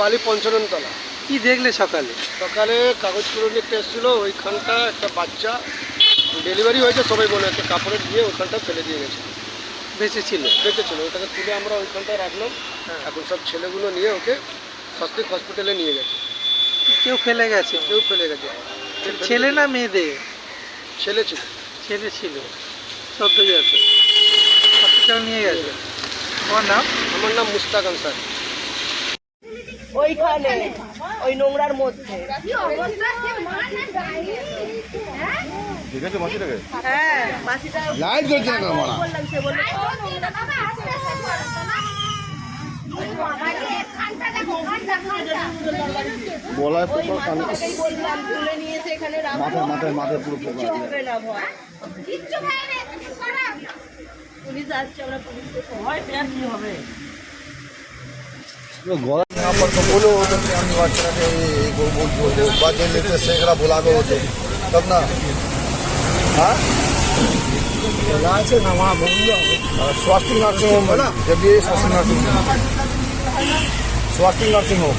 বালি পঞ্চানন তলা। কি দেখলে সকালে? সকালে কাগজগুলো নিয়ে একটা এসেছিলো, ওইখানটা একটা বাচ্চা ডেলিভারি হয়েছে সবাই মনে হচ্ছে, কাপড়ে দিয়ে ওইখানটা ফেলে দিয়ে গেছে। বেঁচে ছিল? বেঁচে ছিল, ওটাকে তুলে আমরা ওইখানটায় রাখলাম। এখন সব ছেলেগুলো নিয়ে ওকে স্বস্তিক হসপিটালে নিয়ে গেছে। কেউ ফেলে গেছে? কেউ ফেলে গেছে। ছেলে না মেয়েদের? ছেলে ছিল। ছেলে ছিল, সদ্য আছে, হসপিটালে নিয়ে গেছে। তোমার নাম? আমার নাম মুস্তাক আনসার। ওইখানে ওই নোংরার মধ্যে। হ্যাঁ, মাসিটা লাইট জ্বলছে না মারা। বললাম, সে বলল বলায় পোকা কানে ওকেই বললাম তুলে নিয়ে এসে এখানে রাখো। মাথায় পুরো পোকা। কিচ্ছু হবে না, ভয় পুলিশ আসছে, আমরা পুলিশকে ভয় পেয়ে কি হবে। गौरव यहाँ पर तो बोलो तो बातें लेते सैकड़ा बुलावे होते तब ना। हाँ ना वहाँ बोल स्वास्थ्य नर्सिंग होम ना, जब ये स्वास्थ्य नर्सिंग होम।